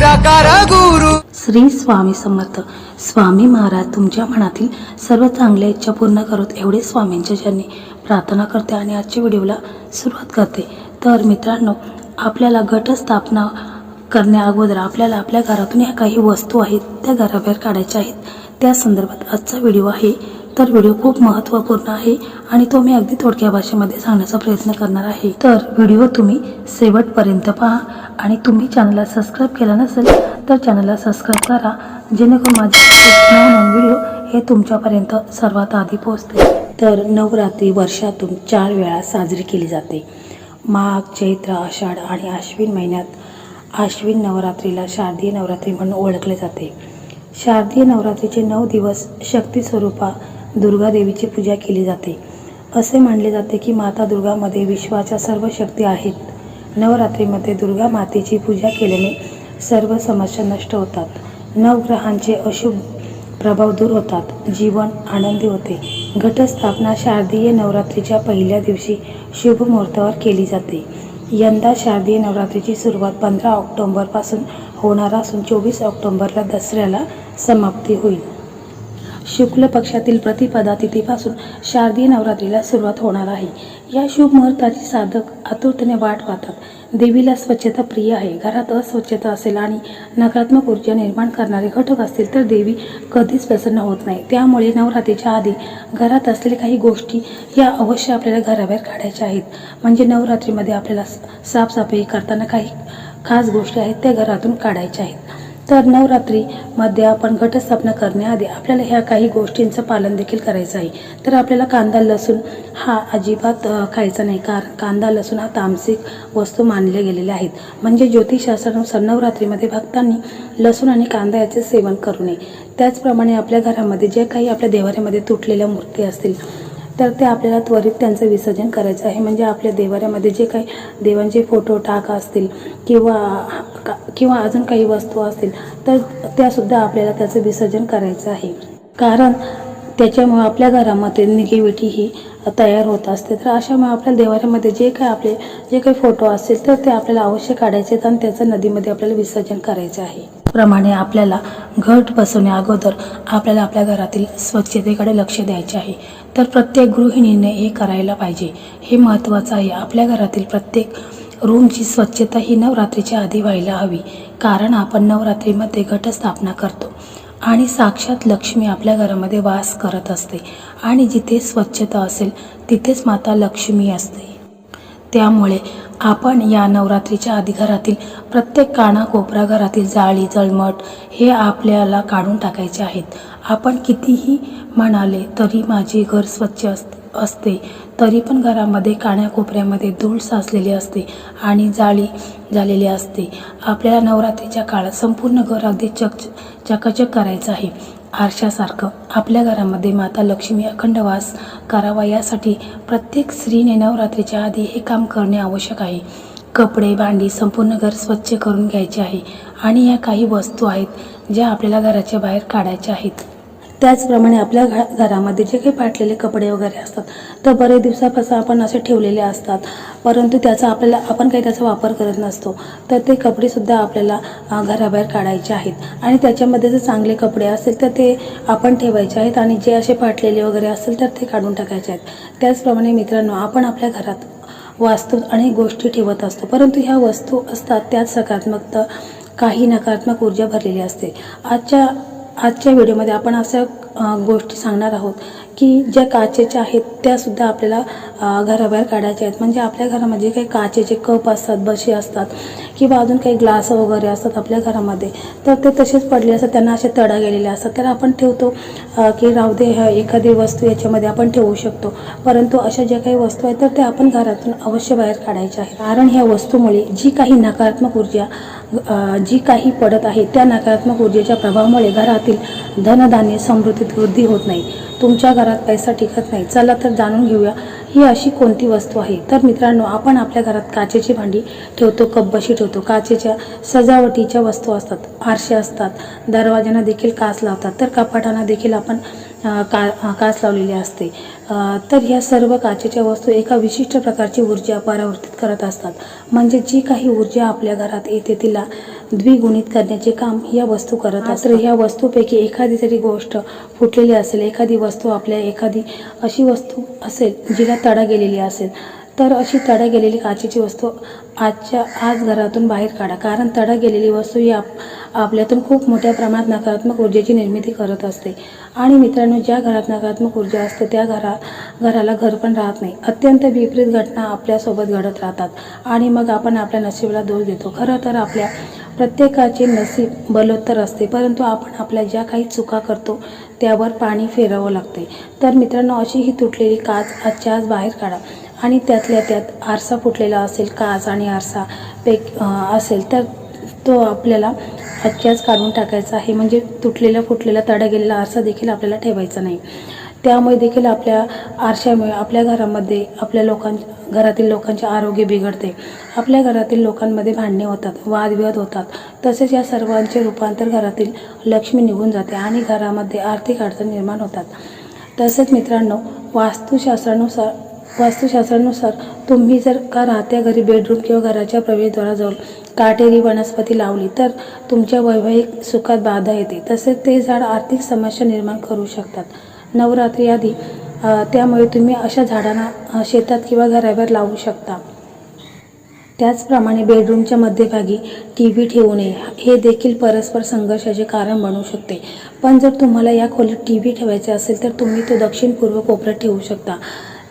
निराकार गुरु. श्री स्वामी समर्थ. स्वामी महाराज तुमच्या मनातील सर्व चांगल्या इच्छा पूर्ण करोत एवढे स्वामींच्या चरणी प्रार्थना करते आणि आजच्या व्हिडिओला सुरुवात करते. तर मित्रांनो, आपल्याला घटस्थापना करण्या अगोदर आपल्याला आपल्या घरातून या काही वस्तू आहेत त्या घराबाहेर काढायच्या आहेत. त्या संदर्भात आजचा व्हिडिओ आहे. तर व्हिडिओ खूप महत्त्वपूर्ण आहे आणि तो मी अगदी थोडक्या भाषेमध्ये सांगण्याचा प्रयत्न करणार आहे. तर व्हिडिओ तुम्ही शेवटपर्यंत पहा आणि तुम्ही चॅनलला सबस्क्राईब केला नसेल तर चॅनलला सबस्क्राईब करा, जेणेकरून माझे नवनवीन व्हिडिओ हे तुमच्यापर्यंत सर्वात आधी पोहोचते. तर नवरात्री वर्षातून 4 वेळा साजरी केली जाते. माघ, चैत्र, आषाढ आणि आश्विन महिन्यात आश्विन नवरात्रीला शारदीय नवरात्री म्हणून ओळखले जाते. शारदीय नवरात्रीचे 9 दिवस शक्ती स्वरूपा दुर्गा देवीची पूजा केली जाते. असे मानले जाते की माता दुर्गामध्ये विश्वाच्या सर्व शक्ती आहेत. नवरात्रीमध्ये दुर्गा मातेची पूजा केल्याने सर्व समस्या नष्ट होतात, नवग्रहांचे अशुभ प्रभाव दूर होतात, जीवन आनंदी होते. घटस्थापना शारदीय नवरात्रीच्या पहिल्या दिवशी शुभ मुहूर्तावर केली जाते. यंदा शारदीय नवरात्रीची सुरुवात 15 ऑक्टोबरपासून होणार असून 24 ऑक्टोबरला दसऱ्याला समाप्ती होईल. शुक्ल पक्षातील प्रतिपदा तिथीपासून शारदीय नवरात्रीला सुरुवात होणार आहे. या शुभ मुहूर्ताची साधक आतुरतेने वाट पाहतात. देवीला स्वच्छता प्रिय आहे. घरात अस्वच्छता असेल आणि नकारात्मक ऊर्जा निर्माण करणारे घटक असतील तर देवी कधीच प्रसन्न होत नाही. त्यामुळे नवरात्रीच्या आधी घरात असलेल्या काही गोष्टी या अवश्य आपल्याला घराबाहेर काढायच्या आहेत. म्हणजे नवरात्रीमध्ये आपल्याला साफसफाई करताना काही खास गोष्टी आहेत त्या घरातून काढायच्या आहेत. तर नवरात्रीमध्ये आपण घटस्थापना करण्याआधी आपल्याला ह्या काही गोष्टींचं पालन देखील करायचं आहे. तर आपल्याला कांदा लसूण हा अजिबात खायचा नाही, कारण कांदा लसूण हा तामसिक वस्तू मानले गेलेले आहेत. म्हणजे ज्योतिषशास्त्रानुसार नवरात्रीमध्ये भक्तांनी लसूण आणि कांदा याचे सेवन करू नये. त्याचप्रमाणे आपल्या घरामध्ये जे काही आपल्या देवाऱ्यामध्ये तुटलेल्या मूर्ती असतील तर ते आपल्याला त्वरित त्यांचं विसर्जन करायचं आहे. म्हणजे आपल्या देवाऱ्यामध्ये जे काही देवांचे फोटो टाका असतील किंवा अजून काही वस्तू असतील तर त्यासुद्धा आपल्याला त्याचं विसर्जन करायचं आहे. कारण त्याच्यामुळे आपल्या घरामध्ये निगेटिव्हिटी ही तयार होत असते. तर अशामुळे आपल्या देवाऱ्यामध्ये जे काही फोटो असतील तर ते आपल्याला अवश्य काढायचे आहेत आणि त्याचं नदीमध्ये आपल्याला विसर्जन करायचे आहे. प्रमाणे आपल्याला घट बसवण्या अगोदर आपल्याला आपल्या घरातील स्वच्छतेकडे लक्ष द्यायचे आहे. तर प्रत्येक गृहिणीने हे करायला पाहिजे, हे महत्त्वाचं आहे. आपल्या घरातील प्रत्येक रूमची स्वच्छता ही नवरात्रीच्या आधी व्हायला हवी, कारण आपण नवरात्रीमध्ये घटस्थापना करतो आणि साक्षात लक्ष्मी आपल्या घरामध्ये वास करत असते आणि जिथे स्वच्छता असेल तिथेच माता लक्ष्मी असते. त्यामुळे आपण या नवरात्रीच्या आधी घरातील प्रत्येक कानाकोपरा, घरातील जाळी जळमट हे आपल्याला काढून टाकायचे आहेत. आपण कितीही म्हणाले तरी माझे घर स्वच्छ असते तरी पण घरामध्ये कानाकोपऱ्यामध्ये धूळ साचलेली असते आणि जाळी झालेली असते. आपल्याला नवरात्रीच्या काळात संपूर्ण घर अगदी चकाचक करायचं आहे. आरशासारखं आपल्या घरामध्ये माता लक्ष्मी अखंड वास करावा यासाठी प्रत्येक स्त्रीने नवरात्रीच्या आधी हे काम करणे आवश्यक आहे. कपडे, भांडी संपूर्ण घर स्वच्छ करून घ्यायचे आहे आणि या काही वस्तू आहेत ज्या आपल्याला घराच्या बाहेर काढायच्या आहेत. त्याचप्रमाणे आपल्या घरामध्ये जे काही फाटलेले कपडे वगैरे असतात तर बरेच दिवसापासून आपण असे ठेवलेले असतात, परंतु आपण काही त्याचा वापर करत नसतो. तर ते कपडेसुद्धा आपल्याला घराबाहेर काढायचे आहेत आणि त्याच्यामध्ये जर चांगले कपडे असतील तर ते आपण ठेवायचे आहेत आणि जे असे फाटलेले वगैरे असतील तर ते काढून टाकायचे आहेत. त्याचप्रमाणे मित्रांनो, आपण आपल्या घरात वास्तूत अनेक गोष्टी ठेवत असतो, परंतु ह्या वस्तू असतात त्यात सकारात्मकता काही नकारात्मक ऊर्जा भरलेली असते. आजच्या व्हिडिओमध्ये आपण अशा गोष्टी सांगणार आहोत की ज्या काचेच्या आहेत त्यासुद्धा आपल्याला घराबाहेर काढायच्या आहेत. म्हणजे आपल्या घरामध्ये काही काचेचे कप असतात, बशी असतात किंवा अजून काही ग्लास वगैरे असतात आपल्या घरामध्ये, तर ते तसेच पडले असतात, त्यांना असे तडा गेलेले असतात. तर आपण ठेवतो की राहू दे, एखादी वस्तू याच्यामध्ये आपण ठेवू शकतो, परंतु अशा ज्या काही वस्तू आहेत तर त्या आपण घरातून अवश्य बाहेर काढायच्या आहेत. कारण ह्या वस्तूमुळे जी काही नकारात्मक ऊर्जा जी काही पडत आहे त्या नकारात्मक ऊर्जेच्या प्रभावामुळे घरातील धनधान्य समृद्धीत वृद्धी होत नाही, तुमच्या घरात पैसा टिकत नाही. चला तर जाणून घेऊया ही अशी कोणती वस्तू आहे? तर मित्रांनो, आपण आपल्या घरात काचेची भांडी ठेवतो, कपबशी ठेवतो, काचेच्या सजावटीच्या वस्तू असतात, आरसे असतात, दरवाज्यांना देखील काच लावतात, तर कपाटांना देखील आपण काच लावलेली असते. तर ह्या सर्व काचेच्या वस्तू एका विशिष्ट प्रकारची ऊर्जा परावर्तित करत असतात. म्हणजे जी काही ऊर्जा आपल्या घरात येते तिला द्विगुणित करण्याचे काम या वस्तू करत असतात. ह्या वस्तूपैकी एखादी तरी गोष्ट फुटलेली असेल, एखादी वस्तू एखादी अशी वस्तू असेल जिला तडा गेलेली असेल, तर अशी तडा गेलेली काचेची वस्तू आज घरातून बाहेर काढा. कारण तडा गेलेली वस्तू ही आपल्यातून खूप मोठ्या प्रमाणात नकारात्मक ऊर्जेची निर्मिती करत असते. आणि मित्रांनो, ज्या घरात नकारात्मक ऊर्जा असते त्या घराला घर पण राहत नाही. अत्यंत विपरीत घटना आपल्यासोबत घडत राहतात आणि मग आपण आपल्या नशिबाला दोष देतो. खरं तर आपल्या प्रत्येकाचे नसीब बलोत्तर असते, परंतु आपण आपल्या ज्या काही चुका करतो त्यावर पाणी फेरावं लागते. तर मित्रांनो, अशी ही तुटलेली काच आजच्या आज बाहेर काढा आणि त्यातल्या त्यात आरसा फुटलेला असेल, काच आणि आरसा असेल तर तो आपल्याला आजच्याच काढून टाकायचा आहे. म्हणजे फुटलेला तडा गेलेला आरसा देखील आपल्याला ठेवायचा नाही. त्यामुळे देखील आपल्या आरशामुळे आपल्या घरामध्ये घरातील लोकांचे आरोग्य बिघडते. आपल्या घरातील लोकांमध्ये भांडणे होतात, वादविवाद होतात. तसेच या सर्वांचे रूपांतर घरातील लक्ष्मी निघून जाते आणि घरामध्ये आर्थिक अडचणी निर्माण होतात. तसेच मित्रांनो, वास्तुशास्त्रानुसार तुम्ही जर का राहत्या घरी बेडरूम किंवा घराच्या प्रवेशद्वाराजवळ काटेरी वनस्पती लावली तर तुमच्या वैवाहिक सुखात बाधा येते. तसेच ते झाड आर्थिक समस्या निर्माण करू शकतात नवरात्री आधी. त्यामुळे तुम्ही अशा झाडांना शेतात किंवा घराबाहेर लावू शकता. त्याचप्रमाणे बेडरूमच्या मध्यभागी TV ठेवू नये, हे देखील परस्पर संघर्षाचे कारण बनू शकते. पण जर तुम्हाला या खोलीत TV ठेवायचे असेल तर तुम्ही तो दक्षिण-पूर्व कोपऱ्यात ठेवू शकता.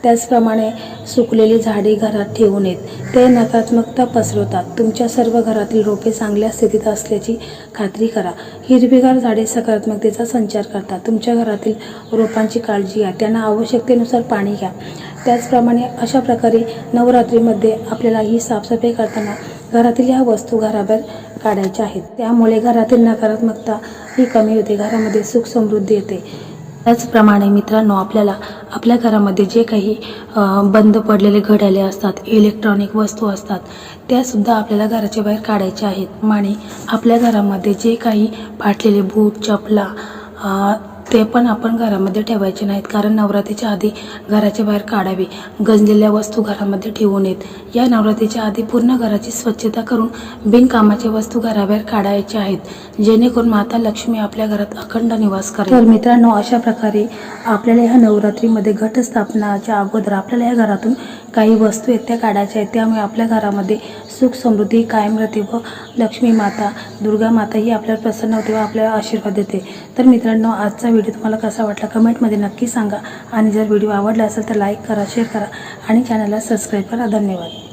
त्याचप्रमाणे सुकलेली झाडे घरात ठेवू नयेत, ते नकारात्मकता पसरवतात. तुमच्या सर्व घरातील रोपे चांगल्या स्थितीत असल्याची खात्री करा. हिरवीगार झाडे सकारात्मकतेचा संचार करतात. तुमच्या घरातील रोपांची काळजी घ्या, त्यांना आवश्यकतेनुसार पाणी घ्या. त्याचप्रमाणे अशा प्रकारे नवरात्रीमध्ये आपल्याला ही साफसफाई करताना घरातील ह्या वस्तू घराबाहेर काढायच्या आहेत. त्यामुळे घरातील नकारात्मकता ही कमी होते, घरामध्ये सुख समृद्धी येते. त्याचप्रमाणे मित्रांनो, आपल्याला आपल्या घरामध्ये जे काही बंद पडलेले घड्याळे असतात, इलेक्ट्रॉनिक वस्तू असतात, त्यासुद्धा आपल्याला घराच्या बाहेर काढायच्या आहेत. आणि आपल्या घरामध्ये जे काही फाटलेले बूट, चपला ते पण आपण घरामध्ये ठेवायचे नाहीत. कारण नवरात्रीच्या आधी घराच्या बाहेर काढावे. गंजलेल्या वस्तू घरामध्ये ठेवू नयेत. या नवरात्रीच्या आधी पूर्ण घराची स्वच्छता करून बिनकामाच्या वस्तू घराबाहेर काढायच्या आहेत, जेणेकरून माता लक्ष्मी आपल्या घरात अखंड निवास करेल. तर मित्रांनो, अशा प्रकारे आपल्याला ह्या नवरात्रीमध्ये घटस्थापनाच्या अगोदर आपल्याला ह्या घरातून काही वस्तू आहेत त्या काढायच्या आहेत. त्यामुळे आपल्या घरामध्ये सुख समृद्धी कायम राहते व लक्ष्मी माता, दुर्गा माता ही आपल्याला प्रसन्न होते व आपल्याला आशीर्वाद देते. तर मित्रांनो, आजचा व्हिडिओ तुम्हाला कसा वाटला कमेंटमध्ये नक्की सांगा. आणि जर व्हिडिओ आवडला असेल तर लाईक करा, शेअर करा आणि चॅनलला सबस्क्राईब करा. धन्यवाद.